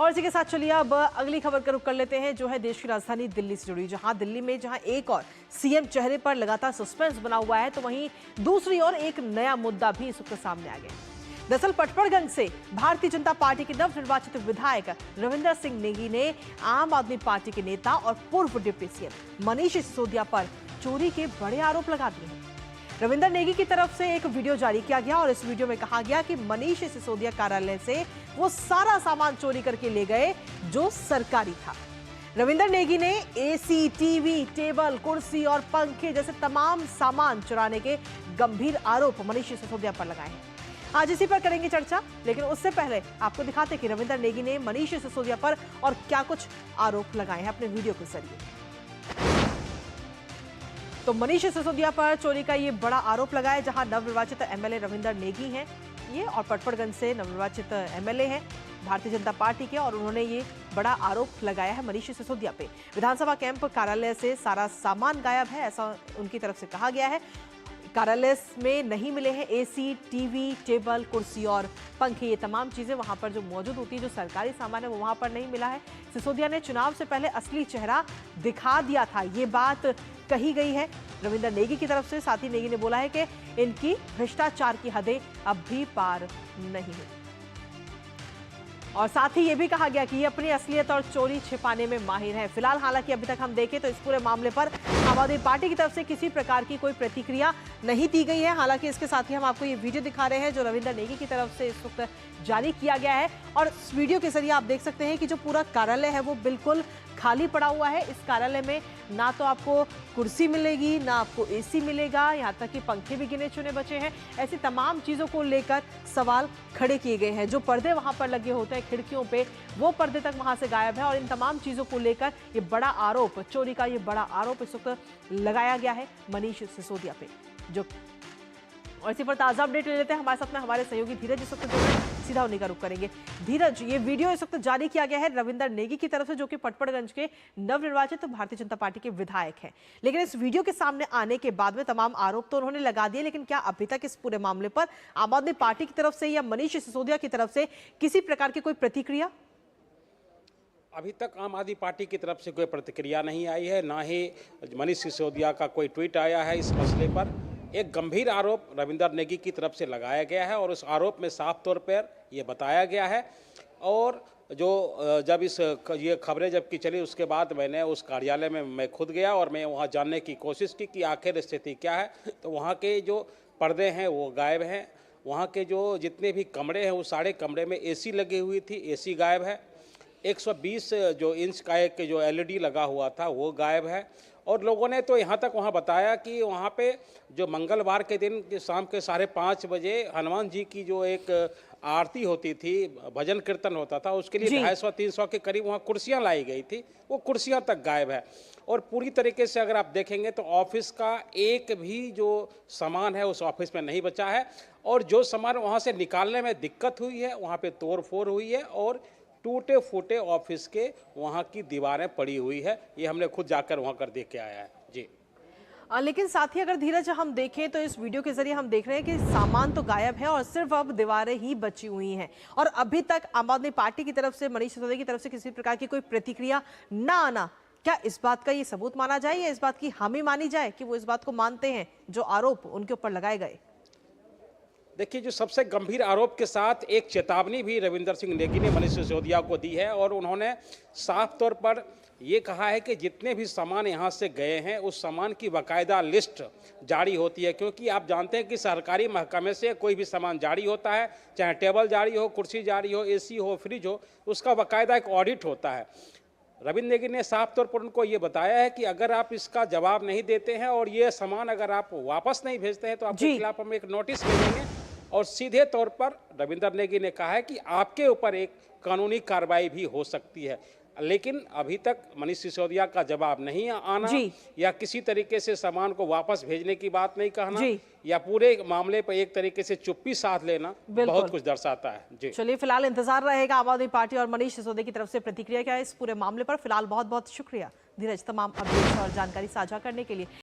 और इसी के साथ चलिए अब अगली खबर का रुख कर लेते हैं, जो है देश की राजधानी दिल्ली से जुड़ी। जहां दिल्ली में एक और सीएम चेहरे पर लगातार सस्पेंस बना हुआ है, तो वहीं दूसरी ओर एक नया मुद्दा भी इस वक्त सामने आ गया। दरअसल पटपड़गंज से भारतीय जनता पार्टी के नवनिर्वाचित विधायक रविंदर सिंह नेगी ने आम आदमी पार्टी के नेता और पूर्व डिप्टी सीएम मनीष सिसोदिया पर चोरी के बड़े आरोप लगा दिए हैं। रविंदर नेगी की तरफ से एक वीडियो जारी किया गया और इस वीडियो में कहा गया कि मनीष सिसोदिया कार्यालय से वो सारा सामान चोरी करके ले गए जो सरकारी था। रविंदर नेगी ने एसी, टीवी, टेबल, कुर्सी और पंखे जैसे तमाम सामान चुराने के गंभीर आरोप मनीष सिसोदिया पर लगाए हैं। आज इसी पर करेंगे चर्चा, लेकिन उससे पहले आपको दिखाते कि रविंदर नेगी ने मनीष सिसोदिया पर और क्या कुछ आरोप लगाए हैं अपने वीडियो के जरिए। तो मनीष सिसोदिया पर चोरी का ये बड़ा आरोप लगा है, जहां नवनिर्वाचित एमएलए रविंदर नेगी हैं ये, और पटपड़गंज से नवनिर्वाचित एमएलए हैं भारतीय जनता पार्टी के, और उन्होंने ये बड़ा आरोप लगाया है मनीष सिसोदिया पे। विधानसभा कैंप कार्यालय से सारा सामान गायब है, ऐसा उनकी तरफ से कहा गया है। कार्यालय में नहीं मिले हैं एसी, टीवी, टेबल, कुर्सी और पंखे, ये तमाम चीजें वहां पर जो मौजूद होती है, जो सरकारी सामान है वो वहां पर नहीं मिला है। सिसोदिया ने चुनाव से पहले असली चेहरा दिखा दिया था, ये बात कही गई है रविंदर नेगी की तरफ से। साथ ही नेगी ने बोला है कि इनकी भ्रष्टाचार की हदें अब भी पार नहीं हुई, और साथ ही ये भी कहा गया कि ये अपनी असलियत और चोरी छिपाने में माहिर है। फिलहाल हालांकि अभी तक हम देखें तो इस पूरे मामले पर आम आदमी पार्टी की तरफ से किसी प्रकार की कोई प्रतिक्रिया नहीं दी गई है। हालांकि इसके साथ ही हम आपको ये वीडियो दिखा रहे हैं जो रविंदर नेगी की तरफ से इस वक्त जारी किया गया है, और इस वीडियो के जरिए आप देख सकते हैं कि जो पूरा कार्यालय है वो बिल्कुल खाली पड़ा हुआ है। इस कार्यालय में ना तो आपको कुर्सी मिलेगी, ना आपको एसी मिलेगा, यहाँ तक कि पंखे भी गिने चुने बचे हैं। ऐसी तमाम चीज़ों को लेकर सवाल खड़े किए गए हैं। जो पर्दे वहाँ पर लगे होते हैं खिड़कियों पे, वो पर्दे तक वहाँ से गायब है, और इन तमाम चीज़ों को लेकर ये बड़ा आरोप, चोरी का ये बड़ा आरोप इस वक्त लगाया गया है मनीष सिसोदिया पे। जो और इसी पर ताज़ा अपडेट ले लेते हैं, हमारे साथ में हमारे सहयोगी धीरज इस वक्त सीधा उन्हीं का रुख करेंगे। धीरज, ये वीडियो इस वक्त जारी किया गया है रविंदर नेगी की तरफ से, जो कि पटपड़गंज के नवनिर्वाचित भारतीय जनता पार्टी के विधायक हैं। लेकिन इस वीडियो के सामने आने के बाद में तमाम आरोप तो उन्होंने लगा दिए, लेकिन क्या अभी तक इस पूरे मामले पर आम आदमी पार्टी की तरफ से या मनीष सिसोदिया की तरफ से किसी प्रकार की कोई प्रतिक्रिया? अभी तक आम आदमी पार्टी की तरफ से कोई प्रतिक्रिया नहीं आई है, ना ही मनीष सिसोदिया का कोई ट्वीट आया है। इस मसले पर एक गंभीर आरोप रविंदर नेगी की तरफ से लगाया गया है, और उस आरोप में साफ तौर पर ये बताया गया है। और जो जब ये खबरें जबकि चली, उसके बाद मैंने उस कार्यालय में मैं खुद गया और मैं वहाँ जानने की कोशिश की कि आखिर स्थिति क्या है। तो वहाँ के जो पर्दे हैं वो गायब हैं, वहाँ के जो जितने भी कमरे हैं वो सारे कमरे में एसी लगी हुई थी, एसी गायब है। 120 जो इंच का एक जो एलईडी लगा हुआ था वो गायब है। और लोगों ने तो यहाँ तक वहाँ बताया कि वहाँ पे जो मंगलवार के दिन शाम के 5:30 बजे हनुमान जी की जो एक आरती होती थी, भजन कीर्तन होता था, उसके लिए 250-300 के करीब वहाँ कुर्सियाँ लाई गई थी, वो कुर्सियाँ तक गायब है। और पूरी तरीके से अगर आप देखेंगे तो ऑफिस का एक भी जो सामान है उस ऑफिस में नहीं बचा है, और जो सामान वहाँ से निकालने में दिक्कत हुई है वहाँ पे तोड़ फोड़ हुई है, और टूटे फूटे ऑफिस के वहाँ की दीवारें पड़ी हुई है। ये हमने खुद जाकर वहाँ कर देख के आया है जी। लेकिन साथ ही अगर धीरज हम देखें तो इस वीडियो के जरिए हम देख रहे हैं कि सामान तो गायब है और सिर्फ अब दीवारें ही बची हुई हैं, और अभी तक आम आदमी पार्टी की तरफ से, मनीष सिसोदिया की तरफ से किसी प्रकार की कोई प्रतिक्रिया ना आना, क्या इस बात का ये सबूत माना जाए या इस बात की हामी मानी जाए कि वो इस बात को मानते हैं जो आरोप उनके ऊपर लगाए गए? देखिए, जो सबसे गंभीर आरोप के साथ एक चेतावनी भी रविंदर सिंह नेगी ने मनीष सिसोदिया को दी है, और उन्होंने साफ तौर पर ये कहा है कि जितने भी सामान यहाँ से गए हैं उस सामान की बाकायदा लिस्ट जारी होती है। क्योंकि आप जानते हैं कि सरकारी महकमे से कोई भी सामान जारी होता है, चाहे टेबल जारी हो, कुर्सी जारी हो, एसी हो, फ्रिज हो, उसका बाकायदा एक ऑडिट होता है। रविंद्र नेगी ने साफ तौर पर उनको ये बताया है कि अगर आप इसका जवाब नहीं देते हैं और ये सामान अगर आप वापस नहीं भेजते हैं तो आपके खिलाफ हम एक नोटिस भेजेंगे। और सीधे तौर पर रविंदर नेगी ने कहा है कि आपके ऊपर एक कानूनी कार्रवाई भी हो सकती है। लेकिन अभी तक मनीष सिसोदिया का जवाब नहीं आना, या किसी तरीके से सामान को वापस भेजने की बात नहीं कहना, या पूरे मामले पर एक तरीके से चुप्पी साध लेना बहुत कुछ दर्शाता है जी। चलिए, फिलहाल इंतजार रहेगा आम आदमी पार्टी और मनीष सिसोदिया की तरफ से प्रतिक्रिया क्या है इस पूरे मामले पर। फिलहाल बहुत बहुत शुक्रिया धीरज, तमाम अपडेट्स और जानकारी साझा करने के लिए।